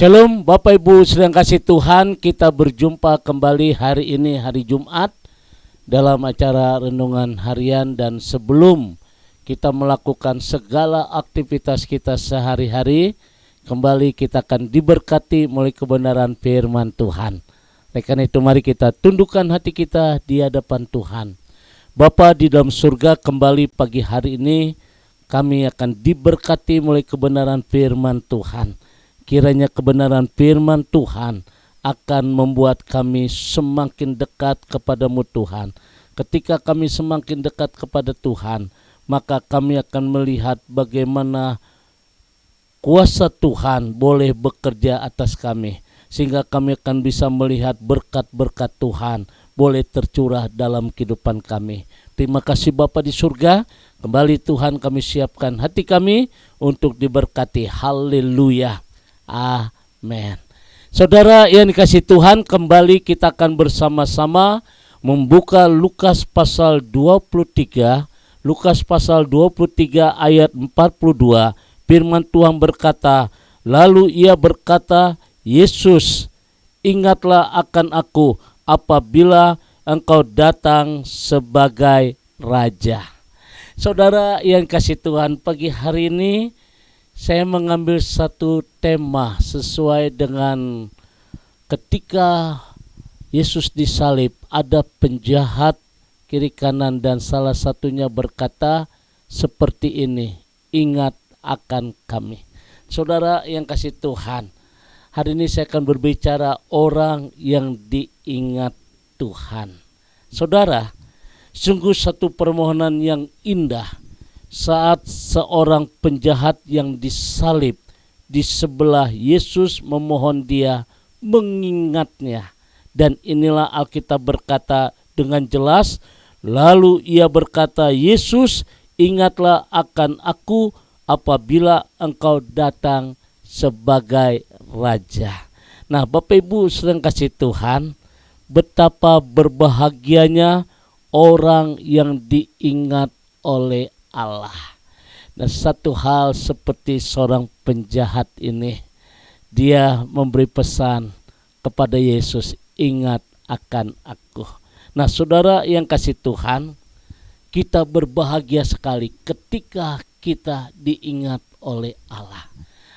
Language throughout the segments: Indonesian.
Shalom Bapak Ibu sedang kasih Tuhan, kita berjumpa kembali hari ini hari Jumat dalam acara renungan harian. Dan sebelum kita melakukan segala aktivitas kita sehari-hari, kembali kita akan diberkati melalui kebenaran firman Tuhan. Oleh karena itu mari kita tundukkan hati kita di hadapan Tuhan. Bapa di dalam surga, kembali pagi hari ini kami akan diberkati melalui kebenaran firman Tuhan. Kiranya kebenaran firman Tuhan akan membuat kami semakin dekat kepadamu Tuhan. Ketika kami semakin dekat kepada Tuhan, maka kami akan melihat bagaimana kuasa Tuhan boleh bekerja atas kami. Sehingga kami akan bisa melihat berkat-berkat Tuhan boleh tercurah dalam kehidupan kami. Terima kasih Bapa di surga. Kembali Tuhan kami siapkan hati kami untuk diberkati. Haleluya. Amin. Saudara yang dikasih Tuhan, kembali kita akan bersama-sama membuka Lukas pasal 23. Lukas pasal 23 ayat 42. Firman Tuhan berkata, lalu ia berkata, Yesus, ingatlah akan aku apabila engkau datang sebagai Raja. Saudara yang kasih Tuhan, pagi hari ini saya mengambil satu tema sesuai dengan ketika Yesus disalib, ada penjahat kiri kanan dan salah satunya berkata seperti ini, ingat akan kami. Saudara yang kasih Tuhan, hari ini saya akan berbicara orang yang diingat Tuhan. Saudara, sungguh satu permohonan yang indah saat seorang penjahat yang disalib di sebelah Yesus memohon dia mengingatnya. Dan inilah Alkitab berkata dengan jelas, lalu ia berkata, Yesus, ingatlah akan aku apabila engkau datang sebagai Raja. Nah, Bapak Ibu sedang kasih Tuhan, betapa berbahagianya orang yang diingat oleh Allah. Dan satu hal seperti seorang penjahat ini, dia memberi pesan kepada Yesus, ingat akan aku. Nah, saudara yang kasih Tuhan, kita berbahagia sekali ketika kita diingat oleh Allah.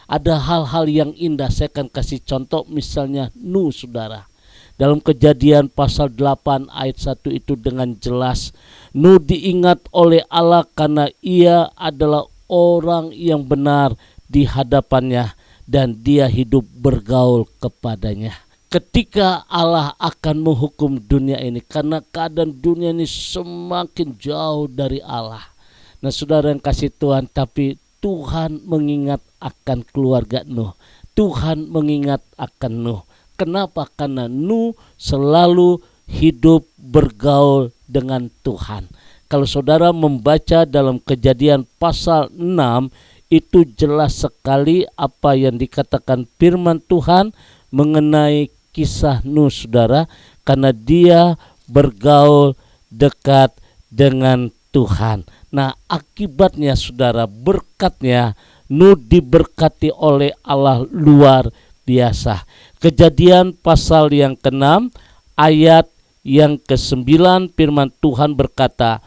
Ada hal-hal yang indah, saya akan kasih contoh, misalnya Nuh, saudara. Dalam Kejadian pasal 8 ayat 1 itu dengan jelas, Nuh diingat oleh Allah karena ia adalah orang yang benar di hadapannya dan dia hidup bergaul kepadanya. Ketika Allah akan menghukum dunia ini, karena keadaan dunia ini semakin jauh dari Allah. Nah, saudara yang kasih Tuhan, tapi Tuhan mengingat akan keluarga Nuh. Tuhan mengingat akan Nuh. Kenapa? Karena Nuh selalu hidup bergaul dengan Tuhan. Kalau saudara membaca dalam Kejadian pasal 6, itu jelas sekali apa yang dikatakan firman Tuhan mengenai kisah Nuh, saudara. Karena dia bergaul dekat dengan Tuhan. Nah, akibatnya saudara, berkatnya Nuh diberkati oleh Allah luar biasa. Kejadian pasal yang ke-6 ayat yang ke-9, firman Tuhan berkata,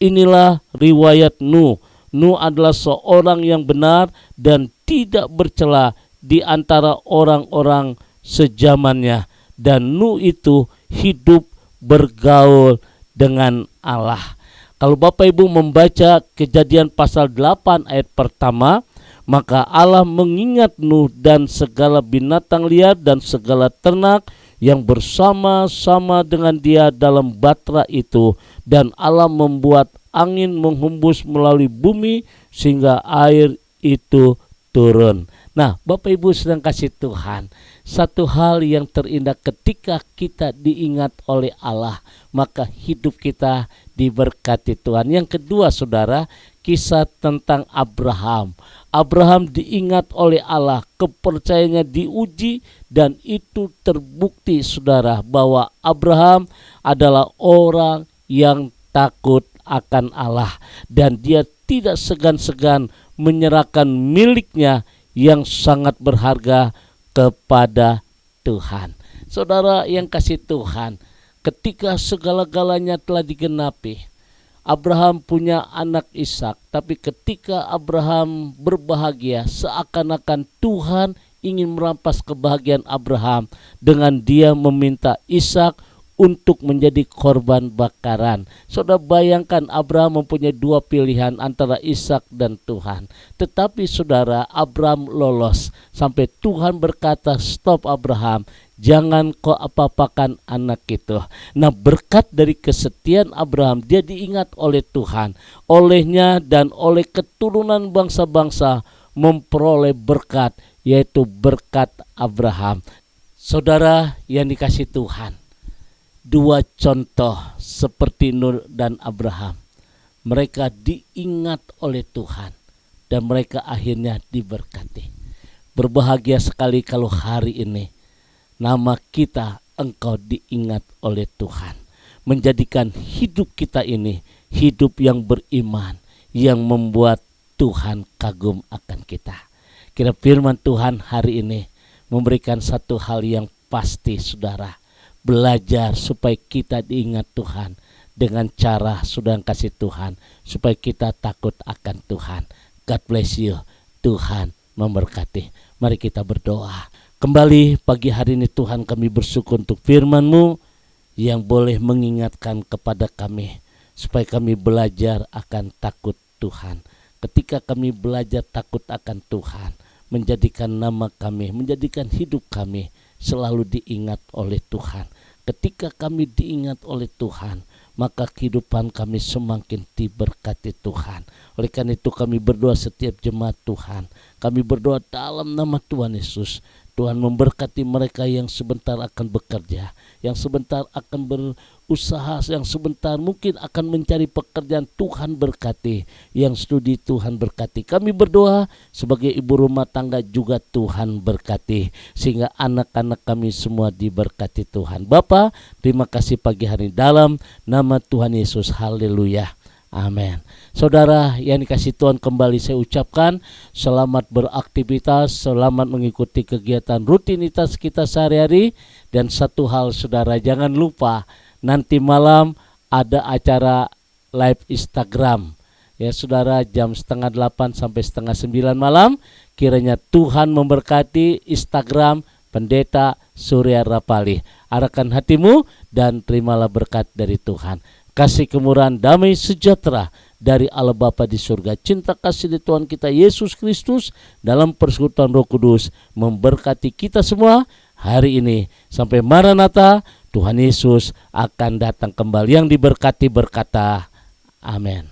inilah riwayat Nuh. Nuh adalah seorang yang benar dan tidak bercela di antara orang-orang sejamannya. Dan Nuh itu hidup bergaul dengan Allah. Kalau Bapak Ibu membaca Kejadian pasal 8 ayat pertama, maka Allah mengingat Nuh dan segala binatang liar dan segala ternak yang bersama-sama dengan dia dalam batra itu. Dan Allah membuat angin menghembus melalui bumi sehingga air itu turun. Nah, Bapak Ibu sedang kasih Tuhan, satu hal yang terindah ketika kita diingat oleh Allah, maka hidup kita diberkati Tuhan. Yang kedua, saudara, kisah tentang Abraham. Abraham diingat oleh Allah, kepercayaannya diuji, dan itu terbukti, saudara, bahwa Abraham adalah orang yang takut akan Allah, dan dia tidak segan-segan menyerahkan miliknya yang sangat berharga kepada Tuhan. Saudara yang kasih Tuhan, ketika segala-galanya telah digenapi, Abraham punya anak Ishak, tapi ketika Abraham berbahagia, seakan-akan Tuhan ingin merampas kebahagiaan Abraham dengan dia meminta Ishak untuk menjadi korban bakaran. Saudara bayangkan, Abraham mempunyai dua pilihan antara Ishak dan Tuhan. Tetapi saudara, Abraham lolos sampai Tuhan berkata, "Stop Abraham, jangan kau apa-apakan anak itu." Nah, berkat dari kesetiaan Abraham, dia diingat oleh Tuhan. Olehnya dan oleh keturunan bangsa-bangsa memperoleh berkat, yaitu berkat Abraham. Saudara yang dikasih Tuhan, dua contoh seperti Nur dan Abraham, mereka diingat oleh Tuhan dan mereka akhirnya diberkati. Berbahagia sekali kalau hari ini nama kita, engkau diingat oleh Tuhan, menjadikan hidup kita ini hidup yang beriman, yang membuat Tuhan kagum akan kita. Kira firman Tuhan hari ini memberikan satu hal yang pasti, saudara. Belajar supaya kita diingat Tuhan dengan cara sudah kasih Tuhan, supaya kita takut akan Tuhan. God bless you. Tuhan memberkati. Mari kita berdoa. Kembali pagi hari ini Tuhan, kami bersyukur untuk firman-Mu yang boleh mengingatkan kepada kami supaya kami belajar akan takut Tuhan. Ketika kami belajar takut akan Tuhan, menjadikan nama kami, menjadikan hidup kami selalu diingat oleh Tuhan. Ketika kami diingat oleh Tuhan, maka kehidupan kami semakin diberkati Tuhan. Oleh karena itu kami berdoa setiap jemaat Tuhan, kami berdoa dalam nama Tuhan Yesus. Tuhan memberkati mereka yang sebentar akan bekerja, yang sebentar akan berusaha, yang sebentar mungkin akan mencari pekerjaan. Tuhan berkati, yang studi Tuhan berkati. Kami berdoa sebagai ibu rumah tangga juga Tuhan berkati, sehingga anak-anak kami semua diberkati Tuhan. Bapa, terima kasih pagi hari dalam nama Tuhan Yesus. Haleluya. Amin. Saudara yang dikasih Tuhan, kembali saya ucapkan selamat beraktivitas, selamat mengikuti kegiatan rutinitas kita sehari-hari. Dan satu hal saudara, jangan lupa nanti malam ada acara live Instagram. Ya saudara, jam 7:30 sampai 8:30 malam. Kiranya Tuhan memberkati Instagram Pendeta Surya Rapali. Arahkan hatimu dan terimalah berkat dari Tuhan. Kasih kemurahan, damai sejahtera dari Allah Bapa di surga, cinta kasih di Tuhan kita Yesus Kristus dalam persekutuan Roh Kudus memberkati kita semua hari ini. Sampai Maranatha, Tuhan Yesus akan datang kembali. Yang diberkati berkata, amin.